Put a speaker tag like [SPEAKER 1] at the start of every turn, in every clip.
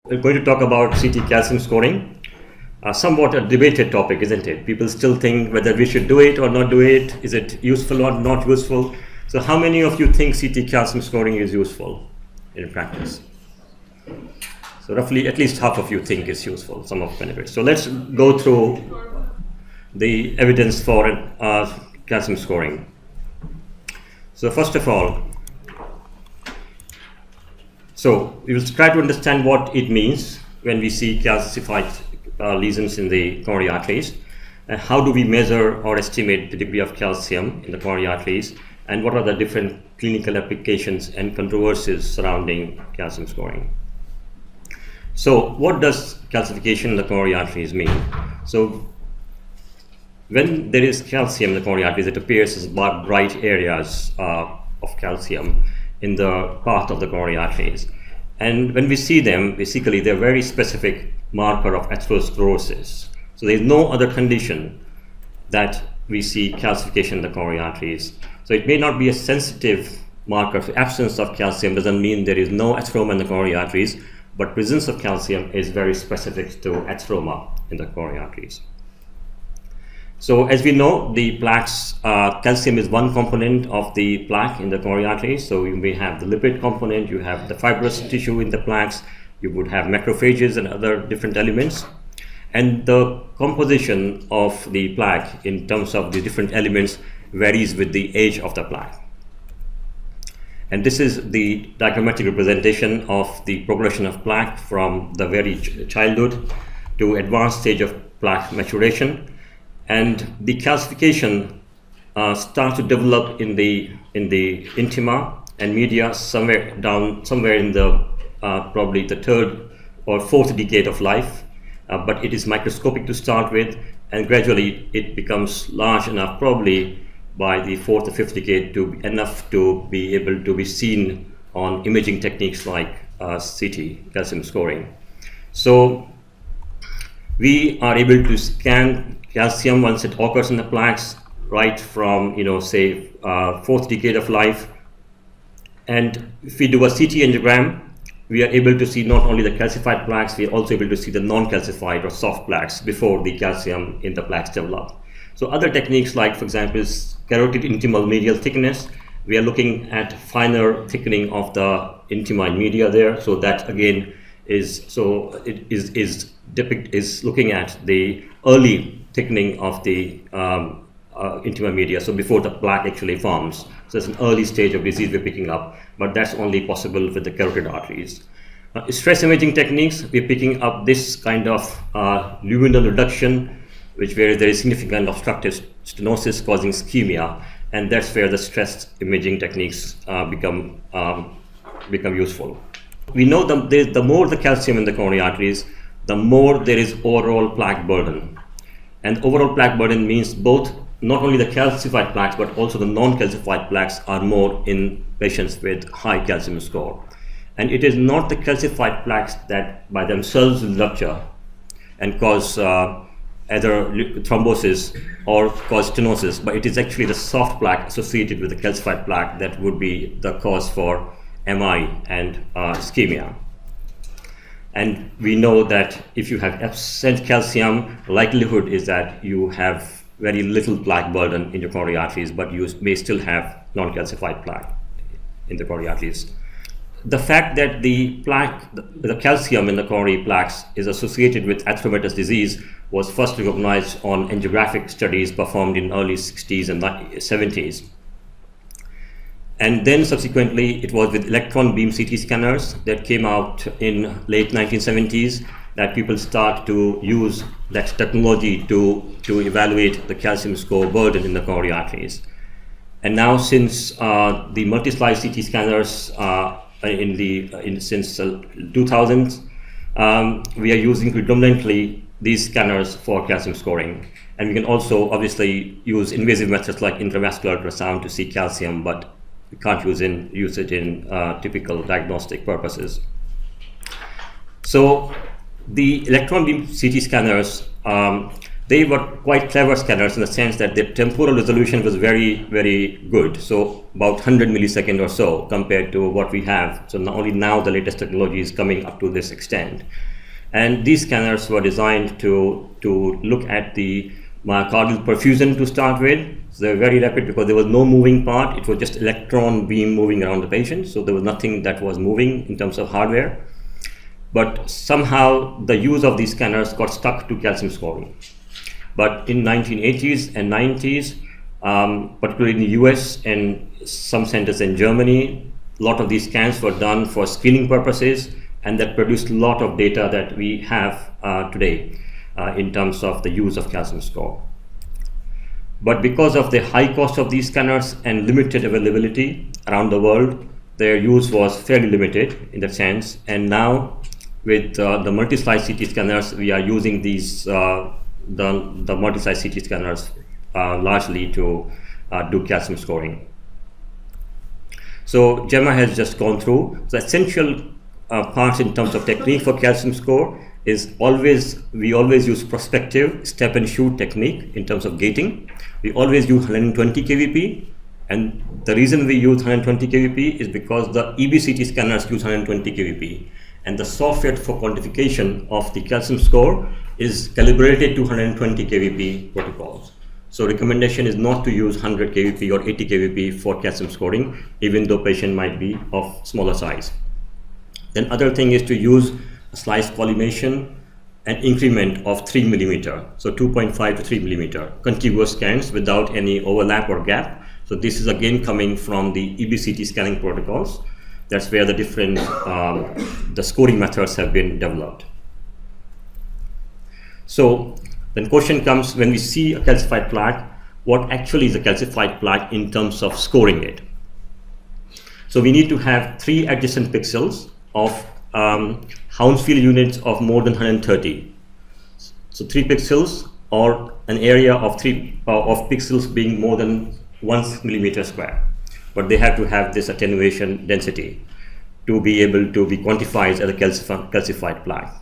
[SPEAKER 1] We're going to talk about CT calcium scoring. Somewhat a debated topic, isn't it? People still think whether we should do it or not do it. Is it useful or not useful? So how many of you think CT calcium scoring is useful in practice? So roughly at least half of you think it's useful, some of the benefits. So let's go through the evidence for calcium scoring. So first of all, we will try to understand what it means when we see calcified lesions in the coronary arteries, and how do we measure or estimate the degree of calcium in the coronary arteries, and what are the different clinical applications and controversies surrounding calcium scoring. So what does calcification in the coronary arteries mean? So when there is calcium in the coronary arteries, it appears as bright areas of calcium in the path of the coronary arteries. And when we see them, basically they're very specific marker of atherosclerosis. So there's no other condition that we see calcification in the coronary arteries. So it may not be a sensitive marker. The absence of calcium doesn't mean there is no atheroma in the coronary arteries, but presence of calcium is very specific to atheroma in the coronary arteries. So as we know, the plaques, calcium is one component of the plaque in the coronary arteries. So you may have the lipid component, you have the fibrous tissue in the plaques, you would have macrophages and other different elements. And the composition of the plaque in terms of the different elements varies with the age of the plaque. And this is the diagrammatic representation of the progression of plaque from the very childhood to advanced stage of plaque maturation. And the calcification starts to develop in the intima and media somewhere in the probably the third or fourth decade of life, but it is microscopic to start with, and gradually it becomes large enough, probably by the fourth or fifth decade, to enough to be able to be seen on imaging techniques like CT calcium scoring. So we are able to scan calcium once it occurs in the plaques right from, say, fourth decade of life. And if we do a CT angiogram, we are able to see not only the calcified plaques, we are also able to see the non-calcified or soft plaques before the calcium in the plaques develop. So other techniques like, for example, carotid intimal medial thickness, we are looking at finer thickening of the intima and media there. So that again is looking at the early thickening of the intima media, so before the plaque actually forms. So it's an early stage of disease we're picking up, but that's only possible with the carotid arteries. Stress imaging techniques, we're picking up this kind of luminal reduction, where there is significant obstructive stenosis causing ischemia, and that's where the stress imaging techniques become useful. We know the more the calcium in the coronary arteries, the more there is overall plaque burden. And overall plaque burden means both, not only the calcified plaques, but also the non-calcified plaques are more in patients with high calcium score. And it is not the calcified plaques that by themselves will rupture and cause either thrombosis or cause stenosis, but it is actually the soft plaque associated with the calcified plaque that would be the cause for MI and ischemia. And we know that if you have absent calcium, likelihood is that you have very little plaque burden in your coronary arteries, but you may still have non-calcified plaque in the coronary arteries. The fact that the calcium in the coronary plaques is associated with atheromatous disease was first recognized on angiographic studies performed in early 60s and 70s. And then subsequently, it was with electron beam CT scanners that came out in late 1970s that people start to use that technology to evaluate the calcium score burden in the coronary arteries. And now, since the multi-slice CT scanners since 2000s, we are using predominantly these scanners for calcium scoring. And we can also obviously use invasive methods like intravascular ultrasound to see calcium, but we can't use it in typical diagnostic purposes. So the electron beam CT scanners they were quite clever scanners in the sense that their temporal resolution was very, very good. So about 100 millisecond or so compared to what we have. So not only now the latest technology is coming up to this extent. And these scanners were designed to look at the myocardial perfusion to start with. So they were very rapid because there was no moving part. It was just electron beam moving around the patient. So there was nothing that was moving in terms of hardware. But somehow the use of these scanners got stuck to calcium scoring. But in 1980s and 90s, particularly in the US and some centers in Germany, a lot of these scans were done for screening purposes, and that produced a lot of data that we have today in terms of the use of calcium score. But because of the high cost of these scanners and limited availability around the world, their use was fairly limited in that sense. And now with the multi-slice CT scanners, we are using these the multi-slice CT scanners largely to do calcium scoring. So Gemma has just gone through the essential parts in terms of technique for calcium score is we always use prospective step and shoot technique in terms of gating. We always use 120 kVp, and the reason we use 120 kVp is because the EBCT scanners use 120 kVp, and the software for quantification of the calcium score is calibrated to 120 kVp protocols. So recommendation is not to use 100 kVp or 80 kVp for calcium scoring, even though patient might be of smaller size. Then other thing is to use a slice collimation and increment of 3 millimeter, so 2.5 to 3 millimeter, contiguous scans without any overlap or gap. So this is again coming from the EBCT scanning protocols. That's where the different the scoring methods have been developed. So then question comes, when we see a calcified plaque, what actually is a calcified plaque in terms of scoring it? So we need to have 3 adjacent pixels of Hounsfield units of more than 130. So 3 pixels or an area of pixels being more than 1 millimeter square. But they have to have this attenuation density to be able to be quantified as a calcified plaque.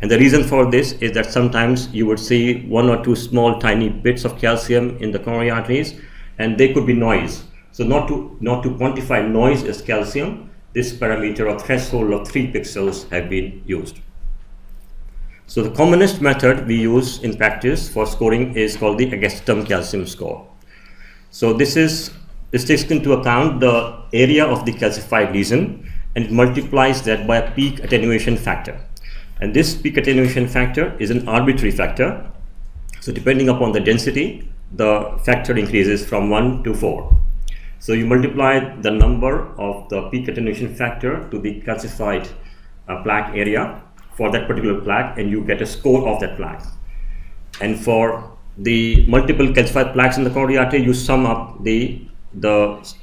[SPEAKER 1] And the reason for this is that sometimes you would see 1 or 2 small tiny bits of calcium in the coronary arteries, and they could be noise. So not to quantify noise as calcium, this parameter or threshold of 3 pixels have been used. So the commonest method we use in practice for scoring is called the Agatston calcium score. So this takes into account the area of the calcified lesion and it multiplies that by a peak attenuation factor. And this peak attenuation factor is an arbitrary factor. So depending upon the density, the factor increases from 1 to 4. So you multiply the number of the peak attenuation factor to the calcified plaque area for that particular plaque, and you get a score of that plaque. And for the multiple calcified plaques in the coronary artery, you sum up the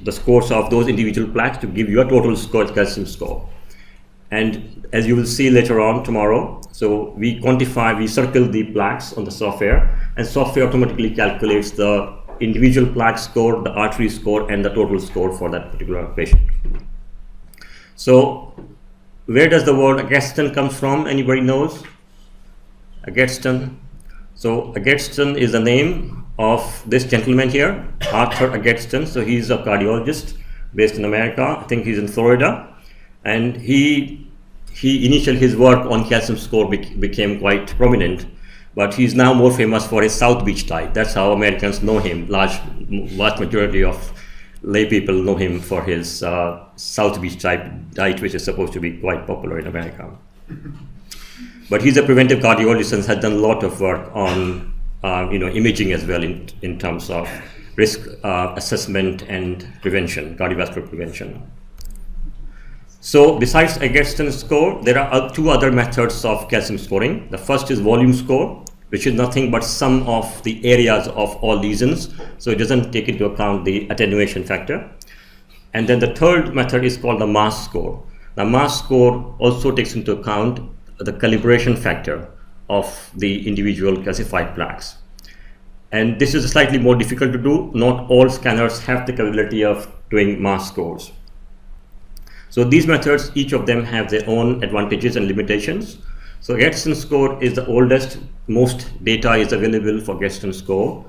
[SPEAKER 1] scores of those individual plaques to give you a total score, calcium score. And as you will see later on tomorrow, so we circle the plaques on the software, and software automatically calculates the individual plaque score, the artery score, and the total score for that particular patient. So where does the word Agatston come from? Anybody knows? Agatston. So Agatston is the name of this gentleman here, Arthur Agatston. So he's a cardiologist based in America. I think he's in Florida, and he initially his work on calcium score became quite prominent, but he's now more famous for his South Beach diet. That's how Americans know him. Vast majority of lay people know him for his South Beach diet, which is supposed to be quite popular in America. But he's a preventive cardiologist and has done a lot of work on imaging as well in terms of risk assessment and prevention, cardiovascular prevention. So besides Agatston score, there are 2 other methods of calcium scoring. The first is volume score, which is nothing but sum of the areas of all lesions. So it doesn't take into account the attenuation factor. And then the third method is called the mass score. The mass score also takes into account the calibration factor of the individual calcified plaques. And this is slightly more difficult to do. Not all scanners have the capability of doing mass scores. So these methods, each of them have their own advantages and limitations. So Gadsden score is the oldest, most data is available for Gadsden score,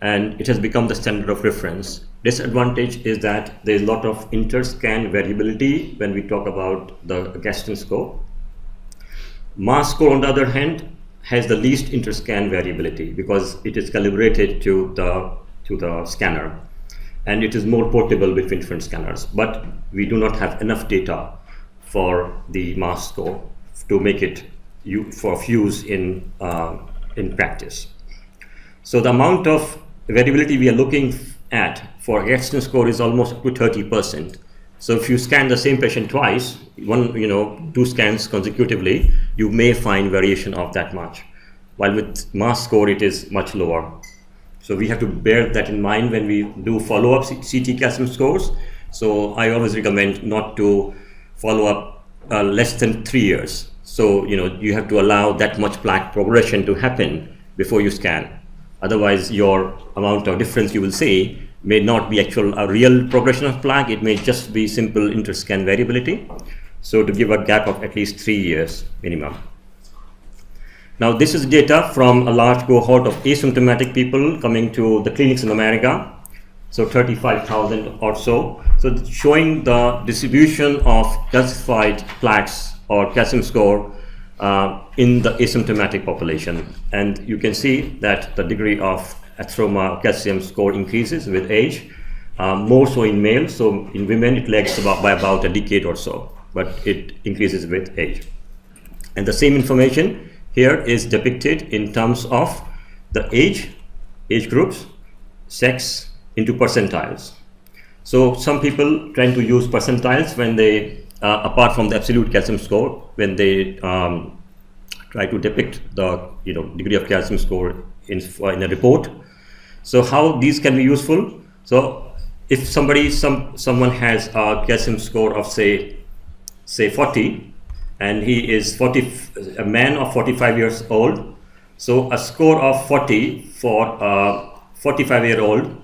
[SPEAKER 1] and it has become the standard of reference. Disadvantage is that there is a lot of inter-scan variability when we talk about the Gadsden score. MAS score, on the other hand, has the least inter-scan variability because it is calibrated to the scanner, and it is more portable between different scanners. But we do not have enough data for the MAS score to make it for use in practice. So the amount of variability we are looking at for Gadsden score is almost up to 30%. So if you scan the same patient twice, two scans consecutively, you may find variation of that much. While with MAS score, it is much lower. So we have to bear that in mind when we do follow-up CT calcium scores. So I always recommend not to follow up less than 3 years. So you have to allow that much plaque progression to happen before you scan. Otherwise, your amount of difference you will see may not be a real progression of plaque. It may just be simple inter-scan variability. So to give a gap of at least 3 years minimum. Now this is data from a large cohort of asymptomatic people coming to the clinics in America. So 35,000 or so. So showing the distribution of calcified plaques or calcium score in the asymptomatic population. And you can see that the degree of atheroma calcium score increases with age, more so in males. So in women it lags by about a decade or so, but it increases with age. And the same information here is depicted in terms of the age groups, sex into percentiles. So some people tend to use percentiles when they, apart from the absolute calcium score, when they try to depict the degree of calcium score in a report. So how these can be useful? So if someone has a calcium score of say 40, and he is a man of 45 years old, so a score of 40 for a 45-year-old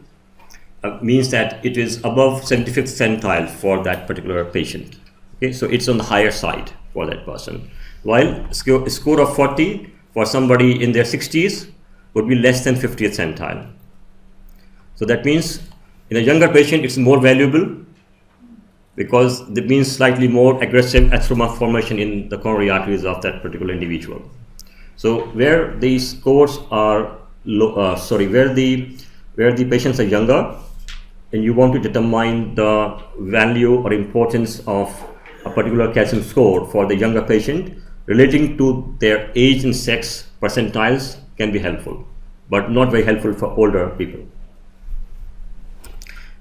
[SPEAKER 1] means that it is above 75th centile for that particular patient. Okay, so it's on the higher side for that person. While a score of 40 for somebody in their 60s would be less than 50th centile. So that means in a younger patient it's more valuable because it means slightly more aggressive atheroma formation in the coronary arteries of that particular individual. So where these scores are low, where the patients are younger, and you want to determine the value or importance of a particular calcium score for the younger patient, relating to their age and sex percentiles can be helpful, but not very helpful for older people.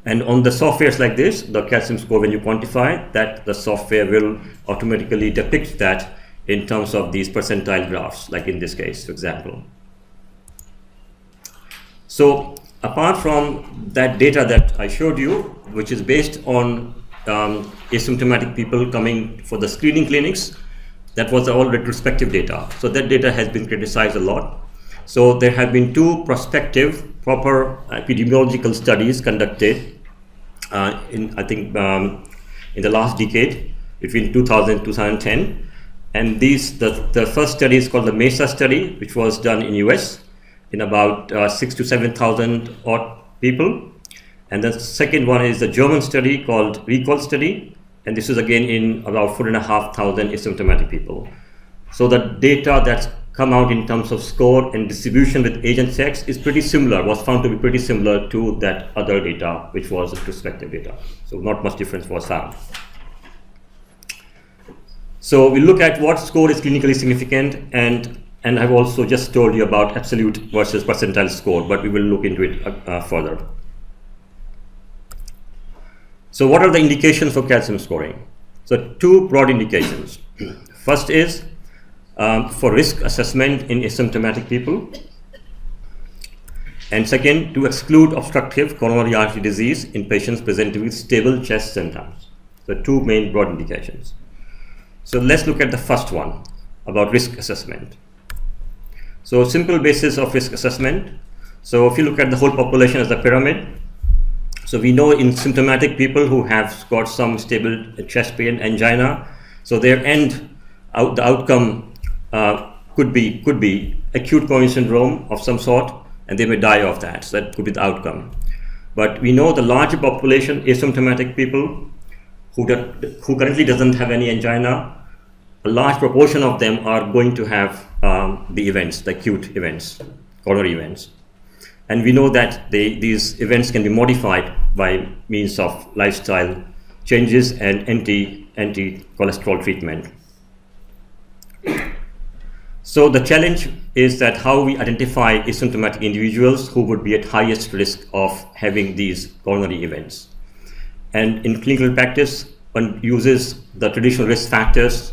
[SPEAKER 1] And on the softwares like this, the calcium score, when you quantify that, the software will automatically depict that in terms of these percentile graphs, like in this case, for example. So apart from that data that I showed you, which is based on asymptomatic people coming for the screening clinics, that was all retrospective data. So that data has been criticized a lot. So there have been two prospective, proper epidemiological studies conducted in the last decade, between 2000 and 2010. And the first study is called the MESA study, which was done in US in about 6,000 to 7,000 odd people. And the second one is the German study called Recall study. And this is again in about 4,500 asymptomatic people. So the data that's come out in terms of score and distribution with age and sex is pretty similar, was found to be pretty similar to that other data, which was retrospective data. So not much difference was found. So we look at what score is clinically significant, and I've also just told you about absolute versus percentile score, but we will look into it further. So what are the indications for calcium scoring? So two broad indications. First is for risk assessment in asymptomatic people, and second, to exclude obstructive coronary artery disease in patients presenting with stable chest symptoms. The two main broad indications. So let's look at the first one about risk assessment. So simple basis of risk assessment. So if you look at the whole population as a pyramid, so we know in symptomatic people who have got some stable chest pain, angina, so their the outcome could be acute coronary syndrome of some sort, and they may die of that. So that could be the outcome. But we know the larger population, asymptomatic people who currently doesn't have any angina, a large proportion of them are going to have the events, the acute events, coronary events. And we know that these events can be modified by means of lifestyle changes and anti-cholesterol treatment. So the challenge is that how we identify asymptomatic individuals who would be at highest risk of having these coronary events. And in clinical practice, one uses the traditional risk factors,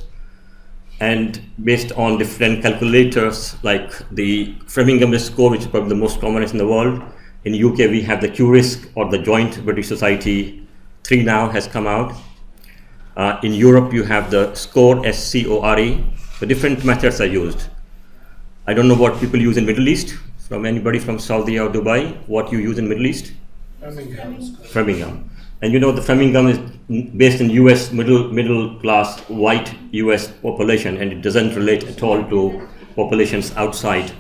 [SPEAKER 1] and based on different calculators like the Framingham risk score, which is probably the most commonest in the world. In UK, we have the Q-risk, or the Joint British Society 3 now has come out. In Europe, you have the SCORE, S-C-O-R-E. The different methods are used. I don't know what people use in Middle East. From anybody from Saudi or Dubai, what you use in Middle East? Framingham. And you know the Framingham is based in US middle class white US population, and it doesn't relate at all to populations outside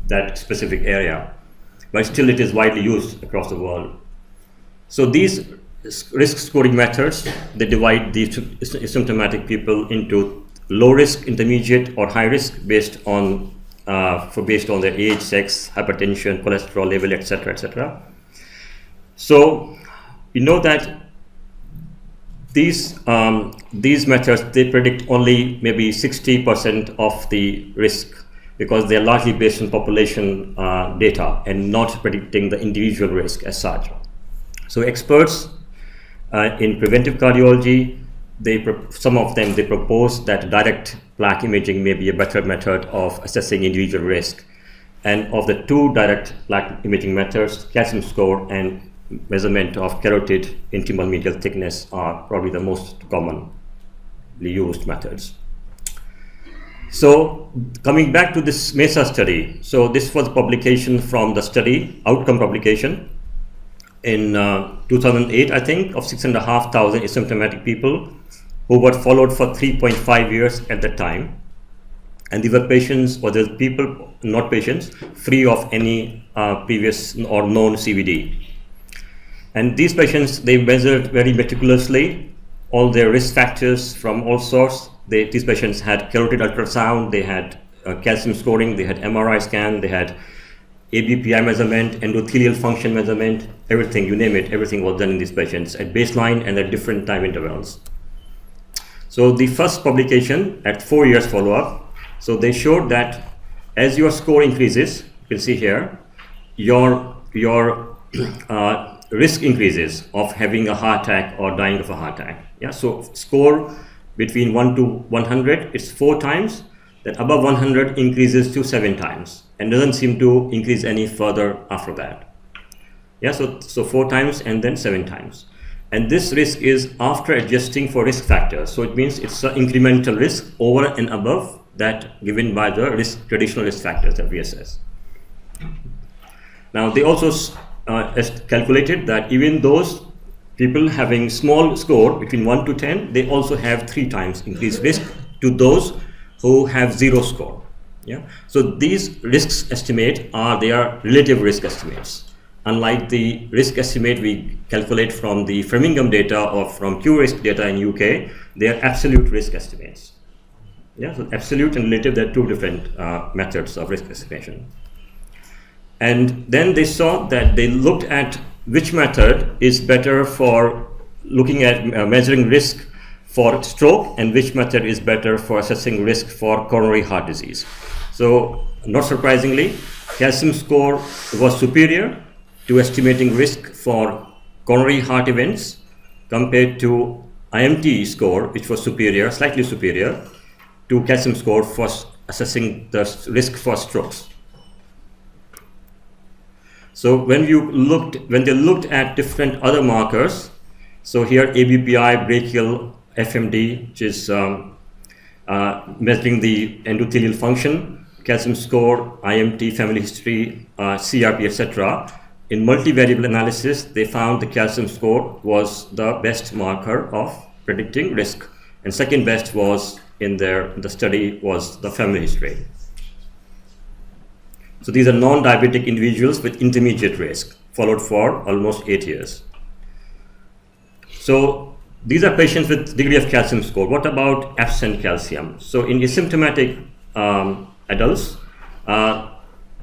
[SPEAKER 1] that specific area. But still it is widely used across the world. So these risk scoring methods, they divide the asymptomatic people into low risk, intermediate, or high risk based on their age, sex, hypertension, cholesterol level, etc., etc. So we know that these methods, they predict only maybe 60% of the risk, because they are largely based on population data and not predicting the individual risk as such. So experts in preventive cardiology, some of them propose that direct plaque imaging may be a better method of assessing individual risk. And of the two direct plaque imaging methods, calcium score and measurement of carotid intimal medial thickness are probably the most commonly used methods. So coming back to this MESA study, so this was a publication from the study, outcome publication in 2008, I think, of 6,500 asymptomatic people who were followed for 3.5 years at the time. And these were patients, or the people, not patients, free of any previous or known CVD. And these patients, they measured very meticulously all their risk factors from all sorts. These patients had carotid ultrasound, they had calcium scoring, they had MRI scan, they had ABPI measurement, endothelial function measurement, everything, you name it, everything was done in these patients at baseline and at different time intervals. So the first publication at 4 years follow-up, so they showed that as your score increases, you can see here, your risk increases of having a heart attack or dying of a heart attack. Yeah, so score between 1 to 100, it's 4 times. Then above 100 increases to 7 times, and doesn't seem to increase any further after that. Yeah, so 4 times and then 7 times. And this risk is after adjusting for risk factors. So it means it's an incremental risk over and above that given by the traditional risk factors that we assess. Now they also calculated that even those people having small score between 1 to 10, they also have 3 times increased risk to those who have 0 score. Yeah. So these risks estimate they are relative risk estimates. Unlike the risk estimate we calculate from the Framingham data or from Q-risk data in UK, they are absolute risk estimates. Yeah, so absolute and relative, they're 2 different methods of risk estimation. And then they saw that they looked at which method is better for looking at measuring risk for stroke and which method is better for assessing risk for coronary heart disease. So not surprisingly, calcium score was superior to estimating risk for coronary heart events compared to IMT score, which was superior, slightly superior to calcium score for assessing the risk for strokes. So when they looked at different other markers, so here ABPI, brachial, FMD, which is measuring the endothelial function, calcium score, IMT, family history, CRP, etc. In multivariable analysis, they found the calcium score was the best marker of predicting risk, and second best was in the study was the family history. So these are non-diabetic individuals with intermediate risk, followed for almost 8 years. So these are patients with degree of calcium score. What about absent calcium? So in asymptomatic adults,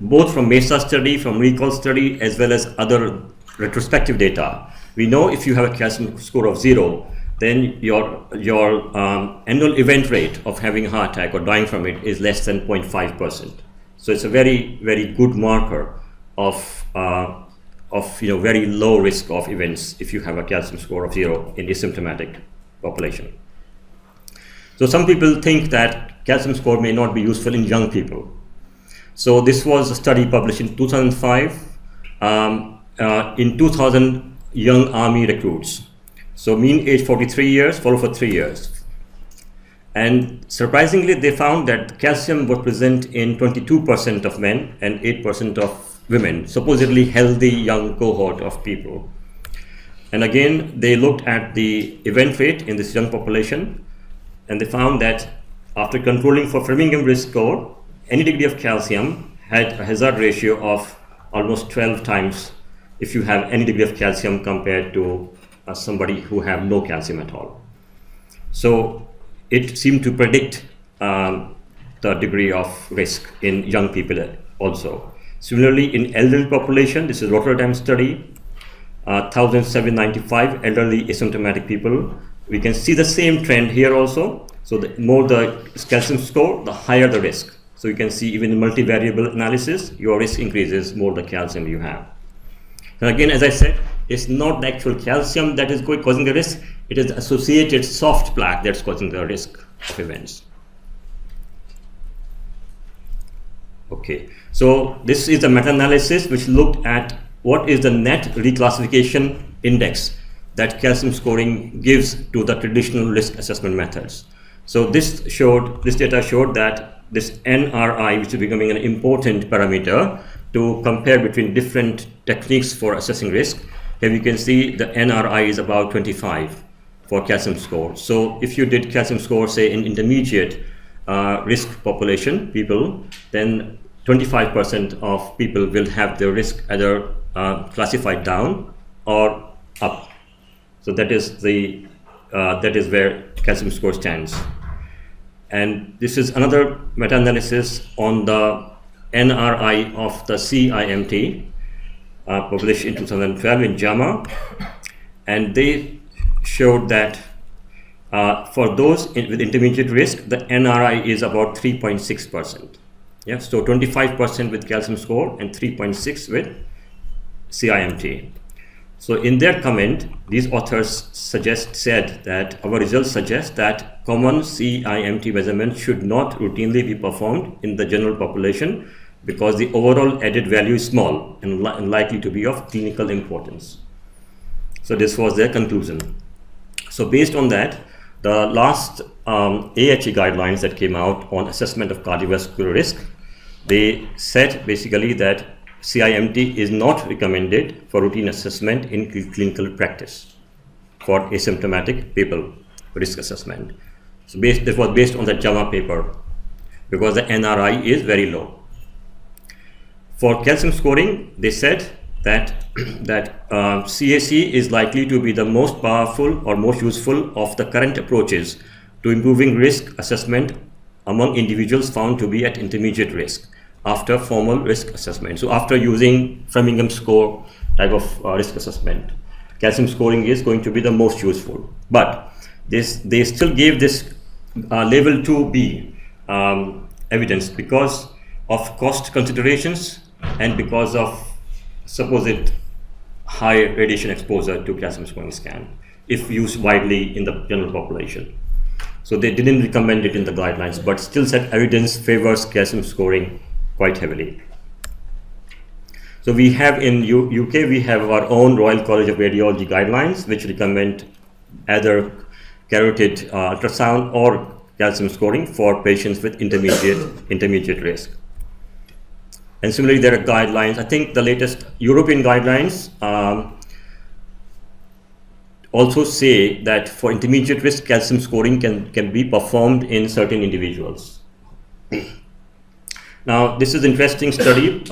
[SPEAKER 1] both from MESA study, from recall study, as well as other retrospective data, we know if you have a calcium score of 0, then your annual event rate of having a heart attack or dying from it is less than 0.5%. So it's a very, very good marker of very low risk of events if you have a calcium score of 0 in asymptomatic population. So some people think that calcium score may not be useful in young people. So this was a study published in 2005 in 2,000 young army recruits. So mean age 43 years, followed for 3 years. And surprisingly, they found that calcium was present in 22% of men and 8% of women, supposedly healthy young cohort of people. And again, they looked at the event rate in this young population, and they found that after controlling for Framingham risk score, any degree of calcium had a hazard ratio of almost 12 times if you have any degree of calcium compared to somebody who have no calcium at all. So it seemed to predict the degree of risk in young people also. Similarly, in elderly population, this is Rotterdam study, 1,795 elderly asymptomatic people. We can see the same trend here also. So the more the calcium score, the higher the risk. So you can see even in multivariable analysis, your risk increases more the calcium you have. And again, as I said, it's not the actual calcium that is causing the risk, it is the associated soft plaque that's causing the risk of events. Okay, so this is a meta-analysis which looked at what is the net reclassification index that calcium scoring gives to the traditional risk assessment methods. So this data showed that this NRI, which is becoming an important parameter to compare between different techniques for assessing risk. Here you can see the NRI is about 25 for calcium score. So if you did calcium score, say in intermediate risk population people, then 25% of people will have their risk either classified down or up. So that is where calcium score stands. And this is another meta-analysis on the NRI of the CIMT, published in 2012 in JAMA, and they showed that for those with intermediate risk, the NRI is about 3.6%. Yeah, so 25% with calcium score and 3.6 with CIMT. So in their comment, these authors said that our results suggest that common CIMT measurements should not routinely be performed in the general population because the overall added value is small and likely to be of clinical importance. So this was their conclusion. So based on that, the last AHA guidelines that came out on assessment of cardiovascular risk, they said basically that CIMT is not recommended for routine assessment in clinical practice for asymptomatic people risk assessment. So this was based on the JAMA paper because the NRI is very low. For calcium scoring, they said that CAC is likely to be the most powerful or most useful of the current approaches to improving risk assessment among individuals found to be at intermediate risk after formal risk assessment. So after using Framingham score type of risk assessment, calcium scoring is going to be the most useful. But they still gave this level 2B evidence because of cost considerations and because of supposed high radiation exposure to calcium scoring scan if used widely in the general population. So they didn't recommend it in the guidelines, but still said evidence favors calcium scoring quite heavily. So we have in UK, we have our own Royal College of Radiology guidelines, which recommend either carotid ultrasound or calcium scoring for patients with intermediate risk. And similarly, there are guidelines. I think the latest European guidelines also say that for intermediate risk, calcium scoring can be performed in certain individuals. Now, this is an interesting study.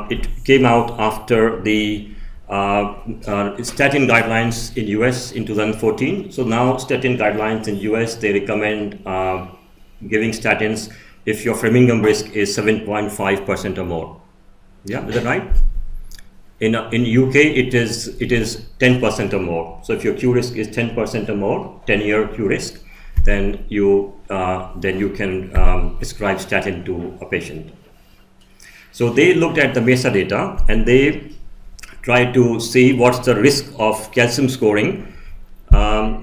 [SPEAKER 1] It came out after the statin guidelines in US in 2014. So now statin guidelines in US, they recommend giving statins if your Framingham risk is 7.5% or more. Yeah, is that right? In UK, it is 10% or more. So if your Q risk is 10% or more, 10-year Q risk, then you can prescribe statin to a patient. So they looked at the MESA data and they tried to see what's the risk of calcium scoring to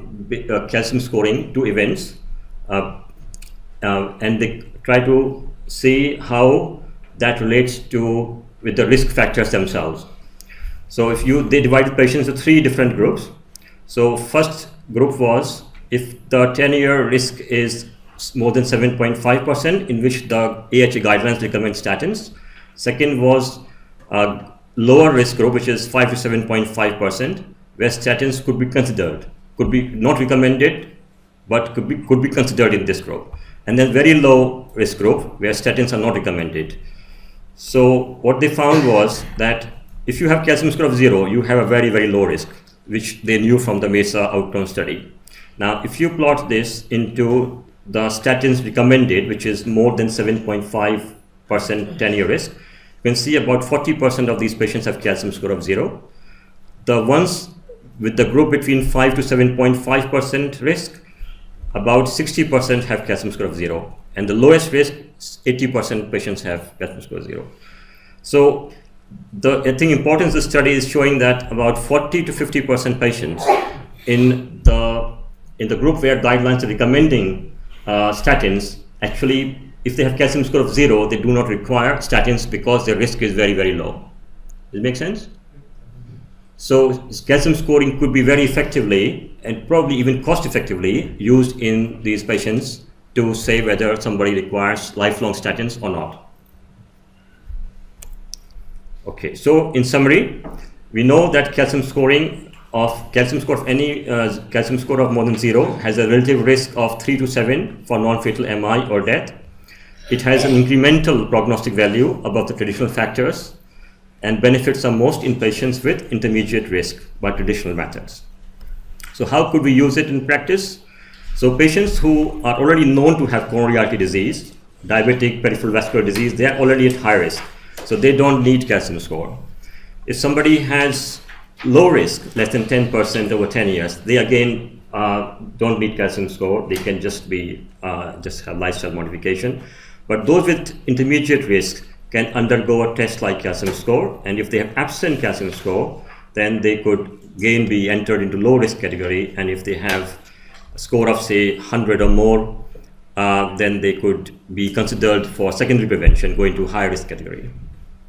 [SPEAKER 1] events, and they try to see how that relates with the risk factors themselves. So they divided patients into 3 different groups. So first group was if the 10-year risk is more than 7.5%, in which the AHA guidelines recommend statins. Second was a lower risk group, which is 5 to 7.5%, where statins could be considered, could be not recommended, but could be considered in this group. And then very low risk group, where statins are not recommended. So what they found was that if you have calcium score of 0, you have a very, very low risk, which they knew from the MESA outcome study. Now, if you plot this into the statins recommended, which is more than 7.5% 10-year risk, you can see about 40% of these patients have calcium score of 0. The ones with the group between 5 to 7.5% risk, about 60% have calcium score of 0. And the lowest risk, 80% patients have calcium score of 0. So I think importance of the study is showing that about 40 to 50% patients in the group where guidelines are recommending statins, actually, if they have calcium score of 0, they do not require statins because their risk is very, very low. Does it make sense? So calcium scoring could be very effectively and probably even cost effectively used in these patients to say whether somebody requires lifelong statins or not. Okay, so in summary, we know that calcium score of more than 0 has a relative risk of 3 to 7 for non-fatal MI or death. It has an incremental prognostic value above the traditional factors, and benefits are most in patients with intermediate risk by traditional methods. So how could we use it in practice? So patients who are already known to have coronary artery disease, diabetic peripheral vascular disease, they are already at high risk. So they don't need calcium score. If somebody has low risk, less than 10% over 10 years, they again don't need calcium score. They can just have lifestyle modification. But those with intermediate risk can undergo a test like calcium score, and if they have absent calcium score, then they could again be entered into low risk category, and if they have a score of say 100 or more, then they could be considered for secondary prevention, going to high risk category.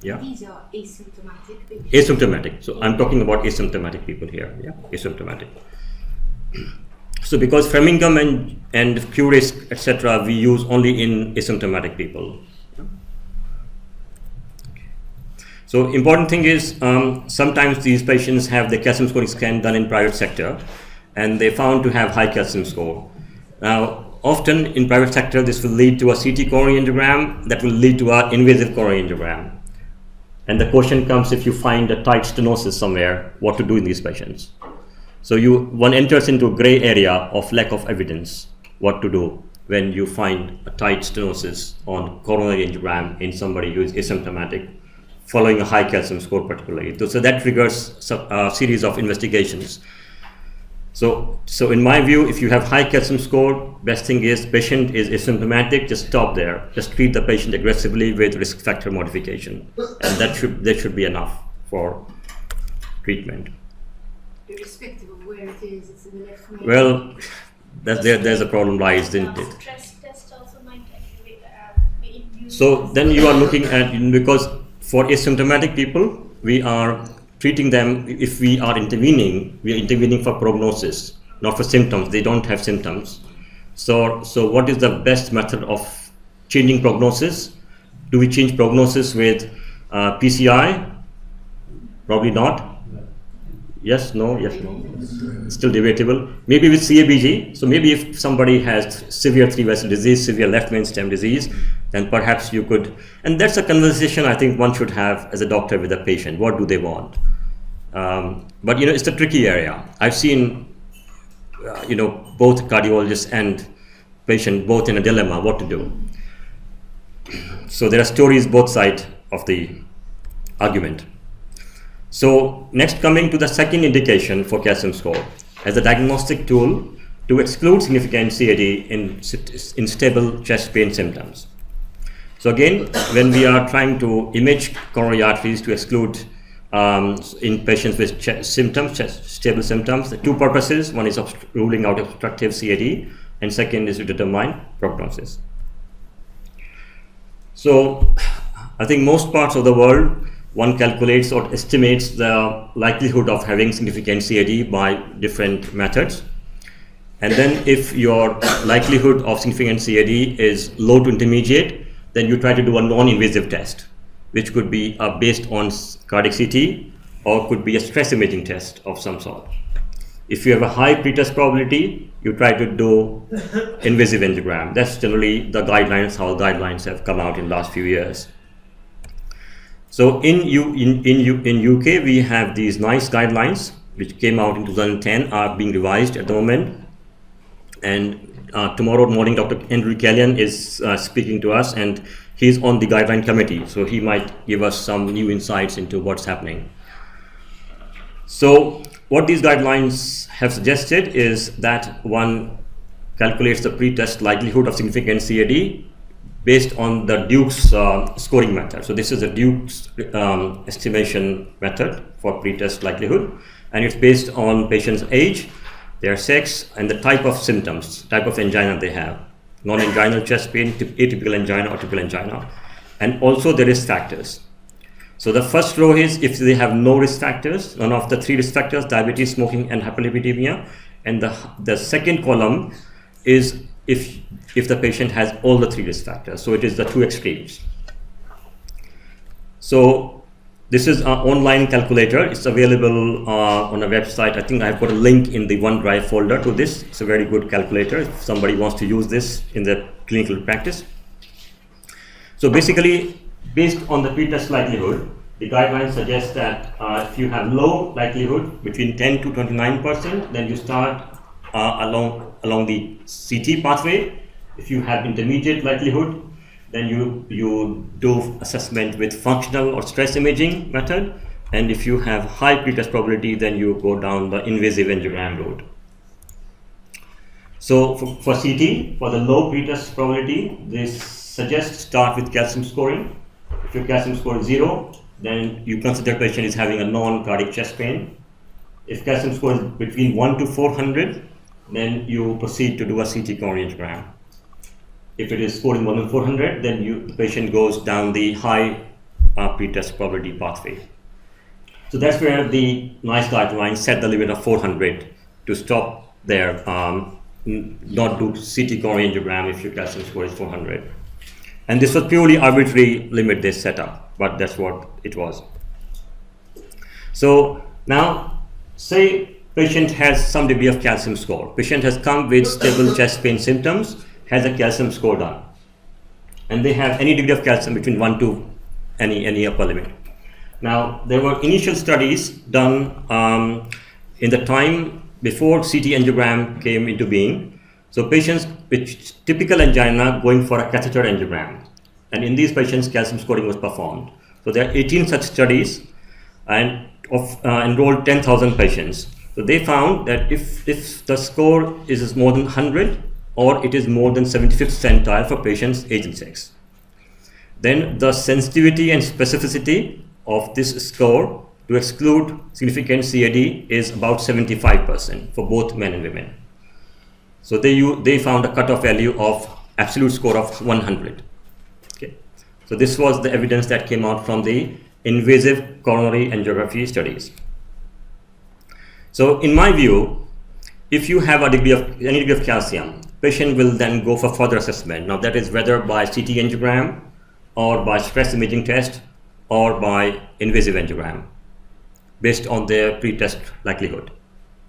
[SPEAKER 1] Yeah.
[SPEAKER 2] These are asymptomatic people.
[SPEAKER 1] Asymptomatic. So I'm talking about asymptomatic people here. Yeah, asymptomatic. So because Framingham and Q risk, etc., we use only in asymptomatic people. So important thing is sometimes these patients have the calcium scoring scan done in private sector, and they found to have high calcium score. Now, often in private sector, this will lead to a CT coronary angiogram that will lead to an invasive coronary angiogram. And the question comes, if you find a tight stenosis somewhere, what to do in these patients? So one enters into a gray area of lack of evidence, what to do when you find a tight stenosis on coronary angiogram in somebody who is asymptomatic, following a high calcium score particularly. So that triggers a series of investigations. So in my view, if you have high calcium score, best thing is patient is asymptomatic, just stop there. Just treat the patient aggressively with risk factor modification. And that should be enough for treatment.
[SPEAKER 2] Irrespective of where it is, it's in the left main.
[SPEAKER 1] Well, there's a problem lies, isn't it?
[SPEAKER 3] Stress test also might activate the immune.
[SPEAKER 1] So then you are looking at, because for asymptomatic people, we are treating them. If we are intervening, we are intervening for prognosis, not for symptoms. They don't have symptoms. So what is the best method of changing prognosis? Do we change prognosis with PCI? Probably not. Yes, no, yes, no. It's still debatable. Maybe with CABG. So maybe if somebody has severe three-vessel disease, severe left main stem disease, then perhaps you could. And that's a conversation I think one should have as a doctor with a patient. What do they want? But it's a tricky area. I've seen, both cardiologists and patient both in a dilemma what to do. So there are stories both sides of the argument. So next, coming to the second indication for calcium score as a diagnostic tool to exclude significant CAD in stable chest pain symptoms. So again, when we are trying to image coronary arteries to exclude in patients with stable symptoms, the two purposes: one is ruling out obstructive CAD, and second is to determine prognosis. So I think most parts of the world, one calculates or estimates the likelihood of having significant CAD by different methods. And then if your likelihood of significant CAD is low to intermediate, then you try to do a non-invasive test, which could be based on cardiac CT or could be a stress imaging test of some sort. If you have a high pretest probability, you try to do invasive angiogram. That's generally the guidelines, how guidelines have come out in the last few years. So in UK, we have these NICE guidelines, which came out in 2010, are being revised at the moment. And tomorrow morning, Dr. Andrew Callion is speaking to us, and he's on the guideline committee. So he might give us some new insights into what's happening. So what these guidelines have suggested is that one calculates the pretest likelihood of significant CAD based on the Duke's scoring method. So this is a Duke's estimation method for pretest likelihood, and it's based on patient's age, their sex, and the type of symptoms, type of angina they have: non-anginal chest pain, atypical angina, or typical angina, and also the risk factors. So the first row is if they have no risk factors, none of the three risk factors: diabetes, smoking, and hyperlipidemia. And the second column is if the patient has all the three risk factors. So it is the two extremes. So this is an online calculator. It's available on a website. I think I've got a link in the OneDrive folder to this. It's a very good calculator if somebody wants to use this in their clinical practice. So basically, based on the pretest likelihood, the guidelines suggest that if you have low likelihood, between 10 to 29%, then you start along the CT pathway. If you have intermediate likelihood, then you do assessment with functional or stress imaging method. And if you have high pretest probability, then you go down the invasive angiogram route. So for CT, for the low pretest probability, they suggest start with calcium scoring. If your calcium score is 0, then you consider patient is having a non-cardiac chest pain. If calcium score is between 1 to 400, then you proceed to do a CT coronary angiogram. If it is scoring more than 400, then the patient goes down the high pretest probability pathway. So that's where the NICE guidelines set the limit of 400 to stop there, not do CT coronary angiogram if your calcium score is 400. And this was purely arbitrary limit they set up, but that's what it was. So now, say patient has some degree of calcium score. Patient has come with stable chest pain symptoms, has a calcium score done, and they have any degree of calcium between 1 to any upper limit. Now, there were initial studies done in the time before CT angiogram came into being. So patients with typical angina going for a catheter angiogram, and in these patients calcium scoring was performed. So there are 18 such studies and enrolled 10,000 patients. So they found that if the score is more than 100 or it is more than 75th centile for patients age and sex, then the sensitivity and specificity of this score to exclude significant CAD is about 75% for both men and women. So they found a cutoff value of absolute score of 100. Okay. So this was the evidence that came out from the invasive coronary angiography studies. So in my view, if you have any degree of calcium, patient will then go for further assessment. Now that is whether by CT angiogram or by stress imaging test or by invasive angiogram. based on their pre-test likelihood,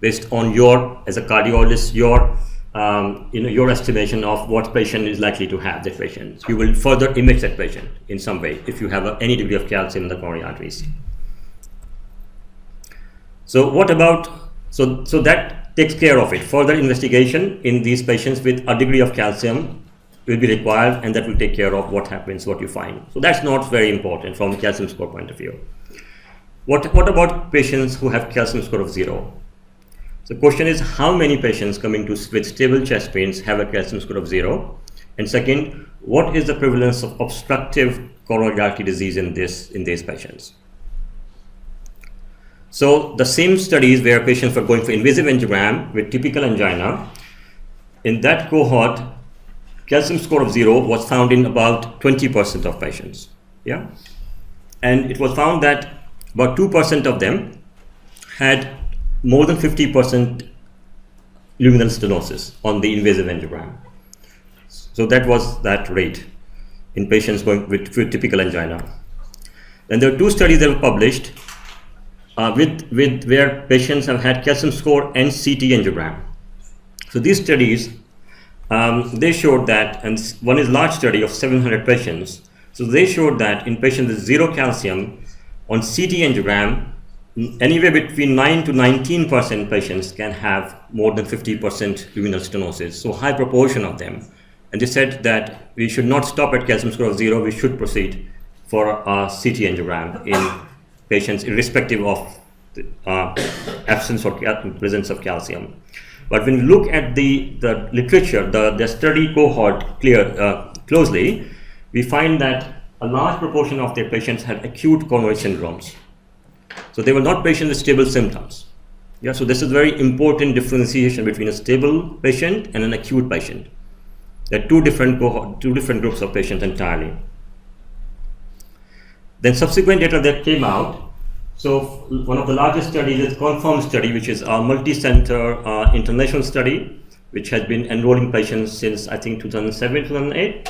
[SPEAKER 1] based on your, as a cardiologist, your your estimation of what patient is likely to have that patient. You will further image that patient in some way if you have any degree of calcium in the coronary arteries. So what about, so that takes care of it. Further investigation in these patients with a degree of calcium will be required, and that will take care of what happens, what you find. So that's not very important from the calcium score point of view. What about patients who have calcium score of 0? So the question is, how many patients coming to with stable chest pains have a calcium score of 0? And second, what is the prevalence of obstructive coronary artery disease in these patients? So the same studies where patients were going for invasive angiogram with typical angina, in that cohort, calcium score of 0 was found in about 20% of patients. Yeah, and it was found that about 2% of them had more than 50% luminal stenosis on the invasive angiogram. So that was that rate in patients going with typical angina. Then there are 2 studies that were published with where patients have had calcium score and CT angiogram. So these studies, they showed that, and one is large study of 700 patients. So they showed that in patients with 0 calcium on CT angiogram, anywhere between 9 to 19% patients can have more than 50% luminal stenosis. So high proportion of them. And they said that we should not stop at calcium score of 0. We should proceed for a CT angiogram in patients irrespective of the, absence or presence of calcium. But when we look at the literature, the study cohort closely, we find that a large proportion of their patients had acute coronary syndromes. So they were not patients with stable symptoms. Yeah, so this is very important differentiation between a stable patient and an acute patient. There are two different groups of patients entirely. Then subsequent data that came out. So one of the largest studies is CONFIRM study, which is a multi-center international study, which has been enrolling patients since I think 2007, 2008.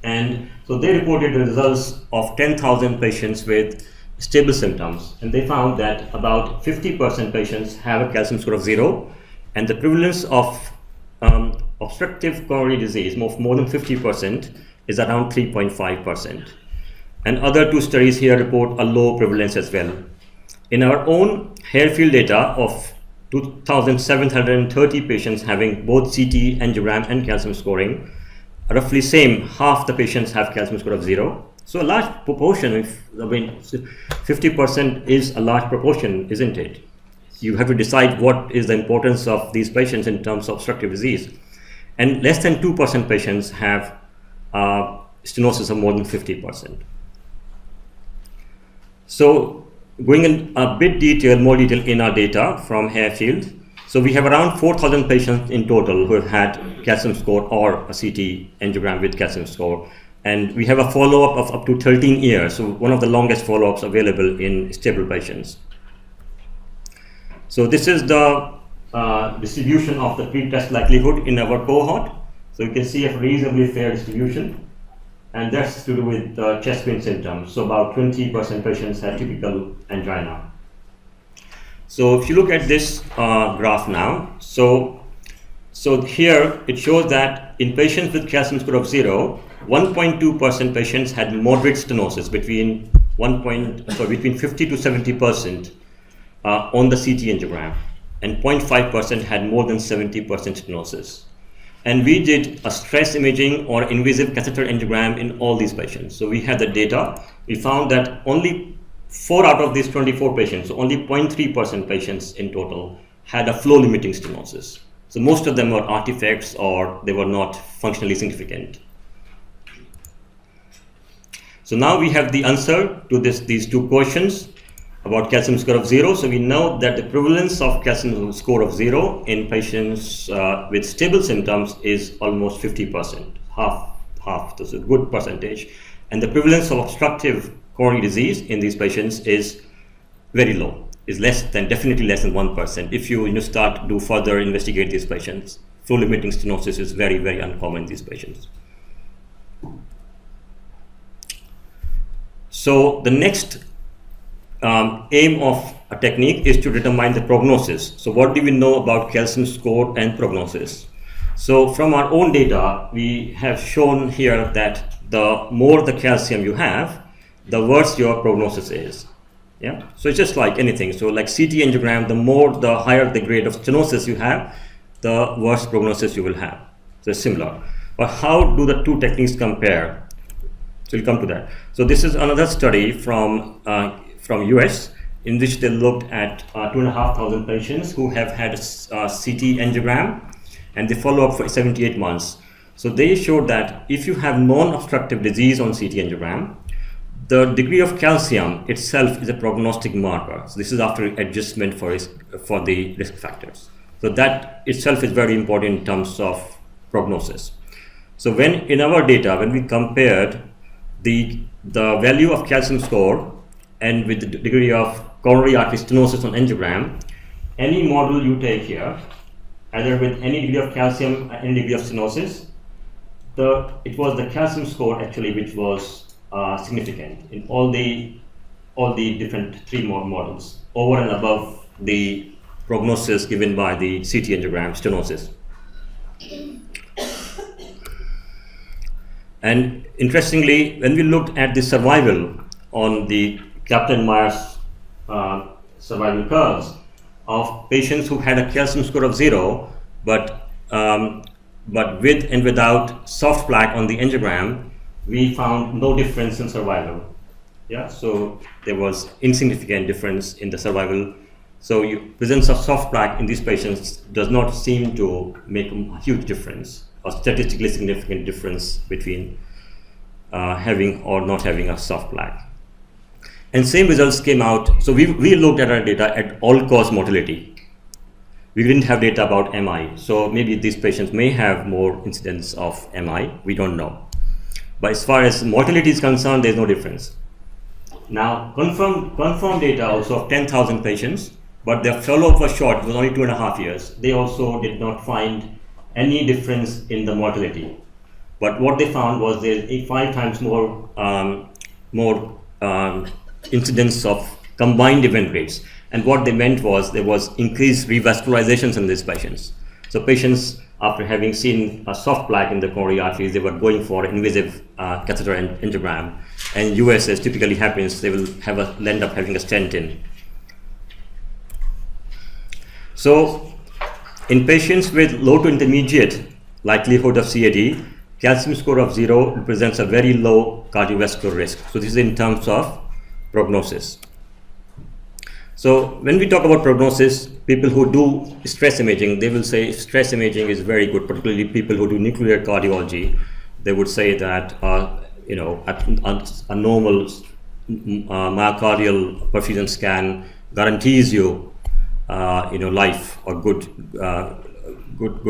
[SPEAKER 1] And so they reported the results of 10,000 patients with stable symptoms, and they found that about 50% patients have a calcium score of 0, and the prevalence of obstructive coronary disease, more than 50%, is around 3.5%. And other 2 studies here report a low prevalence as well. In our own Harefield data of 2,730 patients having both CT, angiogram, and calcium scoring, roughly same, half the patients have calcium score of 0. So a large proportion, 50% is a large proportion, isn't it? You have to decide what is the importance of these patients in terms of obstructive disease. And less than 2% patients have stenosis of more than 50%. So going in a bit more detail in our data from Harefield. So we have around 4,000 patients in total who have had calcium score or a CT angiogram with calcium score. And we have a follow-up of up to 13 years, so one of the longest follow-ups available in stable patients. So this is the distribution of the pre-test likelihood in our cohort. So you can see a reasonably fair distribution, and that's to do with chest pain symptoms. So about 20% patients have typical angina. So if you look at this graph now, so here it shows that in patients with calcium score of 0, 1.2% patients had moderate stenosis between 50 to 70% on the CT angiogram, and 0.5% had more than 70% stenosis. And we did a stress imaging or invasive catheter angiogram in all these patients. So we had the data. We found that only 4 out of these 24 patients, so only 0.3% patients in total, had a flow limiting stenosis. So most of them were artifacts or they were not functionally significant. So now we have the answer to these 2 questions about calcium score of 0. So we know that the prevalence of calcium score of 0 in patients with stable symptoms is almost 50%, half. That's a good percentage. And the prevalence of obstructive coronary disease in these patients is very low, is definitely less than 1%. If you do further investigate these patients, flow limiting stenosis is very, very uncommon in these patients. So the next aim of a technique is to determine the prognosis. So what do we know about calcium score and prognosis? So from our own data, we have shown here that the more the calcium you have, the worse your prognosis is. Yeah. So it's just like anything. So like CT angiogram, the higher the grade of stenosis you have, the worse prognosis you will have. So it's similar. But how do the two techniques compare? So we'll come to that. So this is another study from US, in which they looked at 2,500 patients who have had a CT angiogram, and they follow up for 78 months. So they showed that if you have non-obstructive disease on CT angiogram, the degree of calcium itself is a prognostic marker. So this is after adjustment for the risk factors. So that itself is very important in terms of prognosis. So when in our data, when we compared the value of calcium score and with the degree of coronary artery stenosis on angiogram, any model you take here, either with any degree of calcium, any degree of stenosis, it was the calcium score actually which was significant in all the different three models, over and above the prognosis given by the CT angiogram stenosis. And interestingly, when we looked at the survival on the Kaplan-Meier's survival curves of patients who had a calcium score of 0, but with and without soft plaque on the angiogram, we found no difference in survival. Yeah, so there was insignificant difference in the survival. So presence of soft plaque in these patients does not seem to make a huge difference, or statistically significant difference between having or not having a soft plaque. And same results came out. So we looked at our data at all-cause mortality. We didn't have data about MI. So maybe these patients may have more incidence of MI. We don't know. But as far as mortality is concerned, there's no difference. Now, confirmed data also of 10,000 patients, but their follow-up was short. It was only 2.5 years. They also did not find any difference in the mortality. But what they found was there's 5 times more incidence of combined event rates. And what they meant was there was increased revascularizations in these patients. So patients, after having seen a soft plaque in the coronary arteries, they were going for invasive catheter angiogram. And US, as typically happens, they will end up having a stent in. So in patients with low to intermediate likelihood of CAD, calcium score of 0 represents a very low cardiovascular risk. So this is in terms of prognosis. So when we talk about prognosis, people who do stress imaging, they will say stress imaging is very good, particularly people who do nuclear cardiology. They would say that a normal myocardial perfusion scan guarantees you life or good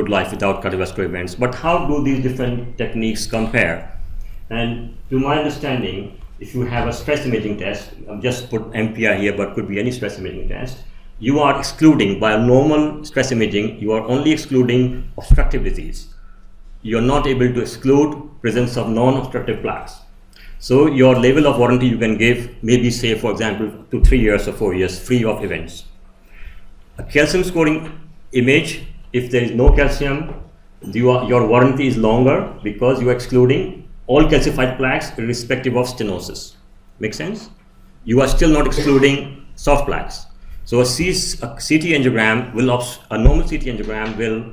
[SPEAKER 1] life without cardiovascular events. But how do these different techniques compare? And to my understanding, if you have a stress imaging test, I've just put MPI here, but could be any stress imaging test, you are excluding, by a normal stress imaging, you are only excluding obstructive disease. You're not able to exclude presence of non-obstructive plaques. So your level of warranty you can give maybe, say, for example, to 3 years or 4 years free of events. A calcium scoring image, if there is no calcium, your warranty is longer because you are excluding all calcified plaques irrespective of stenosis. Make sense? You are still not excluding soft plaques. So a CT angiogram a normal CT angiogram will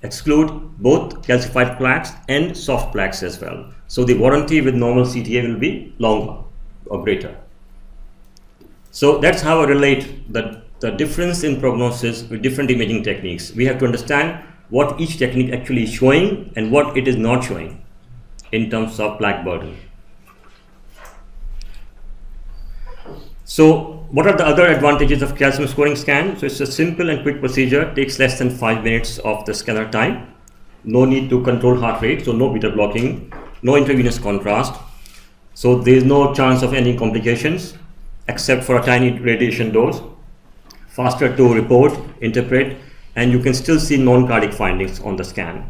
[SPEAKER 1] exclude both calcified plaques and soft plaques as well. So the warranty with normal CTA will be longer or greater. So that's how I relate the difference in prognosis with different imaging techniques. We have to understand what each technique actually is showing and what it is not showing in terms of plaque burden. So what are the other advantages of calcium scoring scan? So it's a simple and quick procedure, takes less than 5 minutes of the scanner time. No need to control heart rate, so no beta blocking, no intravenous contrast. So there is no chance of any complications except for a tiny radiation dose. Faster to report, interpret, and you can still see non-cardiac findings on the scan.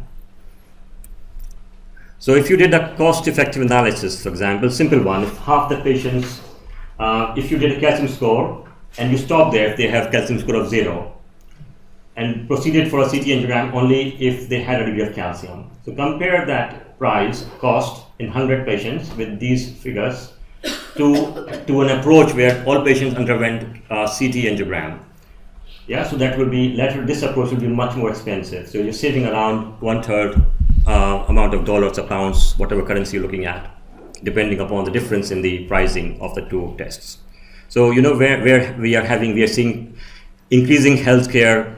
[SPEAKER 1] So if you did a cost-effective analysis, for example, simple one, if half the patients, if you did a calcium score and you stop there if they have calcium score of 0, and proceeded for a CT angiogram only if they had a degree of calcium. So compare that cost in 100 patients with these figures to an approach where all patients underwent CT angiogram. Yeah, so that will be this approach will be much more expensive. So you're saving around 1/3 amount of dollars or pounds, whatever currency you're looking at, depending upon the difference in the pricing of the two tests. So where we are seeing increasing healthcare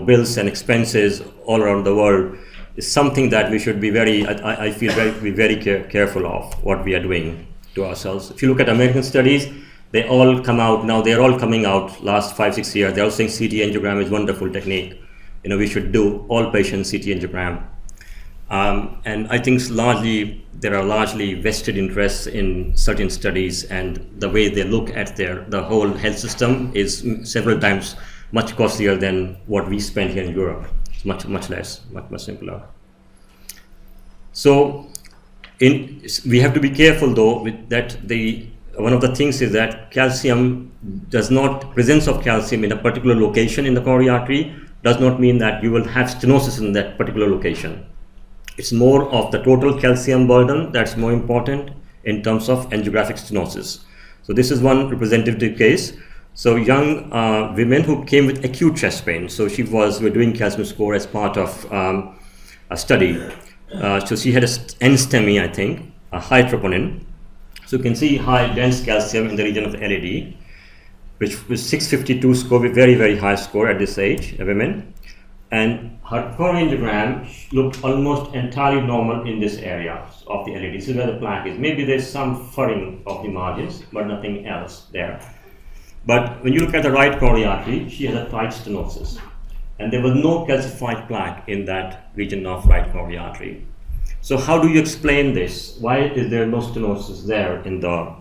[SPEAKER 1] bills and expenses all around the world is something that we should be I feel very careful of what we are doing to ourselves. If you look at American studies, they're all coming out last 5-6 years. They're all saying CT angiogram is wonderful technique. We should do all patients CT angiogram. And I think there are largely vested interests in certain studies, and the way they look at the whole health system is several times much costlier than what we spend here in Europe. It's much less, much simpler. So we have to be careful though with that. One of the things is that presence of calcium in a particular location in the coronary artery does not mean that you will have stenosis in that particular location. It's more of the total calcium burden that's more important in terms of angiographic stenosis. So this is one representative case. So young women who came with acute chest pain. So we're doing calcium score as part of a study. So she had an NSTEMI, I think, a high troponin. So you can see high dense calcium in the region of the LAD, which was 652 score, with very high score at this age, a woman. And her coronary angiogram looked almost entirely normal in this area of the LAD. This is where the plaque is. Maybe there's some furring of the margins, but nothing else there. But when you look at the right coronary artery, she has a tight stenosis. And there was no calcified plaque in that region of right coronary artery. So how do you explain this? Why is there no stenosis there in the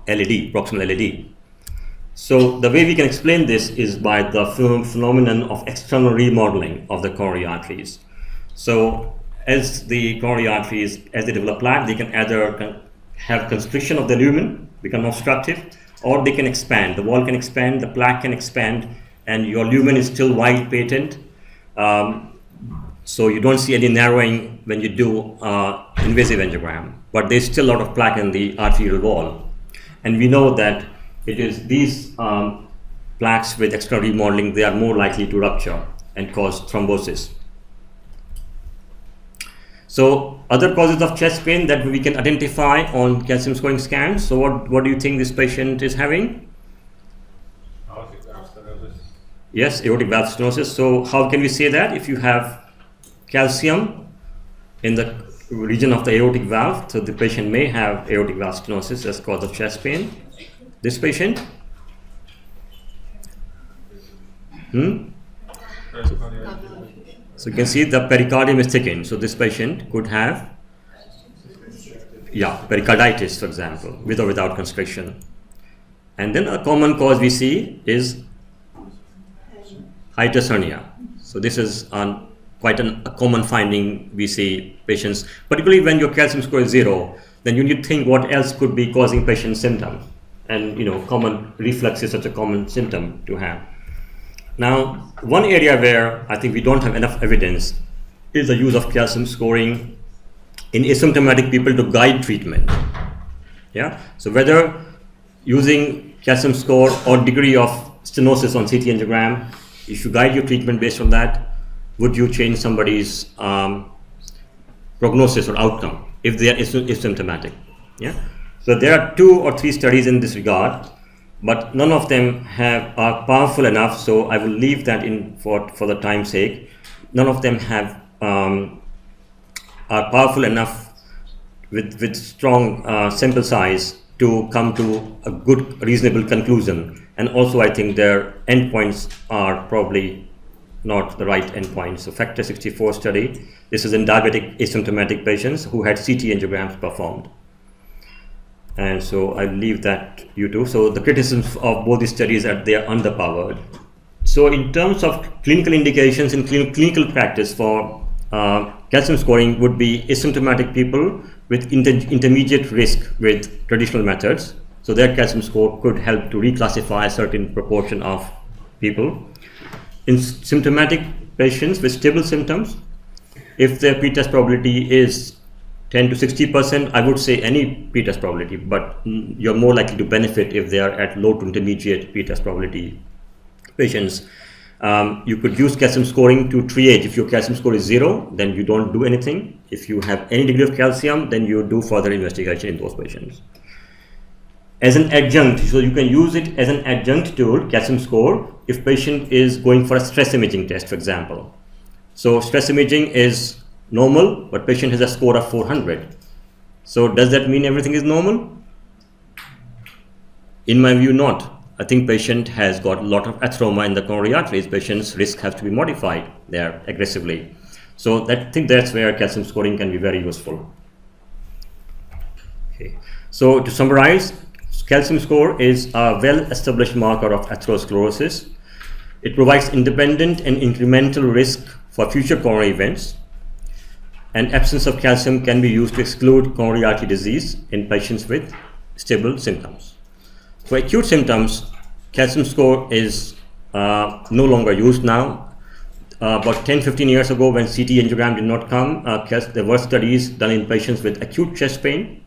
[SPEAKER 1] LAD, proximal LAD? So the way we can explain this is by the phenomenon of external remodeling of the coronary arteries. So as the coronary arteries, as they develop plaque, they can either have constriction of the lumen, become obstructive, or they can expand. The wall can expand, the plaque can expand, and your lumen is still wide patent. So you don't see any narrowing when you do invasive angiogram, but there's still a lot of plaque in the arterial wall. And we know that it is these plaques with external remodeling, they are more likely to rupture and cause thrombosis. So other causes of chest pain that we can identify on calcium scoring scans. So what do you think this patient is having?
[SPEAKER 4] Aortic valve stenosis.
[SPEAKER 1] Yes, aortic valve stenosis. So how can we say that? If you have calcium in the region of the aortic valve, so the patient may have aortic valve stenosis as cause of chest pain. This patient? So you can see the pericardium is thickened. So this patient could have, pericarditis, for example, with or without constriction. And then a common cause we see is hiatus hernia. So this is quite a common finding we see patients, particularly when your calcium score is 0, then you need to think what else could be causing patient symptom. And common reflux is such a common symptom to have. Now, one area where I think we don't have enough evidence is the use of calcium scoring in asymptomatic people to guide treatment. Yeah. So whether using calcium score or degree of stenosis on CT angiogram, if you guide your treatment based on that, would you change somebody's prognosis or outcome if they are asymptomatic? Yeah. So there are 2 or 3 studies in this regard, but none of them are powerful enough. So I will leave that in for the time's sake. None of them are powerful enough with strong sample size to come to a good, reasonable conclusion. And also, I think their endpoints are probably not the right endpoints. So Factor 64 study. This is in diabetic asymptomatic patients who had CT angiograms performed. And so I leave that you too. So the criticisms of both these studies are they are underpowered. So in terms of clinical indications in clinical practice for calcium scoring would be asymptomatic people with intermediate risk with traditional methods. So their calcium score could help to reclassify a certain proportion of people. In symptomatic patients with stable symptoms, if their p-test probability is 10 to 60%, I would say any p-test probability, but you're more likely to benefit if they are at low to intermediate p-test probability patients. You could use calcium scoring to triage. If your calcium score is 0, then you don't do anything. If you have any degree of calcium, then you do further investigation in those patients. As an adjunct, so you can use it as an adjunct tool, calcium score, if patient is going for a stress imaging test, for example. So stress imaging is normal, but patient has a score of 400. So does that mean everything is normal? In my view, not. I think patient has got a lot of atheroma in the coronary arteries. Patient's risk has to be modified there aggressively. So I think that's where calcium scoring can be very useful. Okay. So to summarize, calcium score is a well-established marker of atherosclerosis. It provides independent and incremental risk for future coronary events. And absence of calcium can be used to exclude coronary artery disease in patients with stable symptoms. For acute symptoms, calcium score is no longer used now. About 10-15 years ago, when CT angiogram did not come, there were studies done in patients with acute chest pain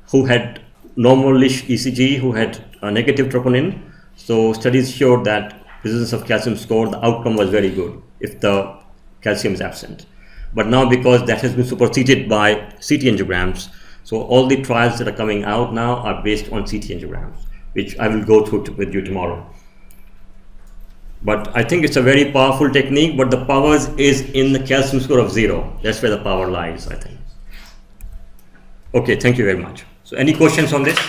[SPEAKER 1] who had normal-ish ECG, who had a negative troponin. So studies showed that presence of calcium score, the outcome was very good if the calcium is absent. But now, because that has been superseded by CT angiograms, so all the trials that are coming out now are based on CT angiograms, which I will go through with you tomorrow. But I think it's a very powerful technique, but the power is in the calcium score of 0. That's where the power lies, I think. Okay, thank you very much. So any questions on this?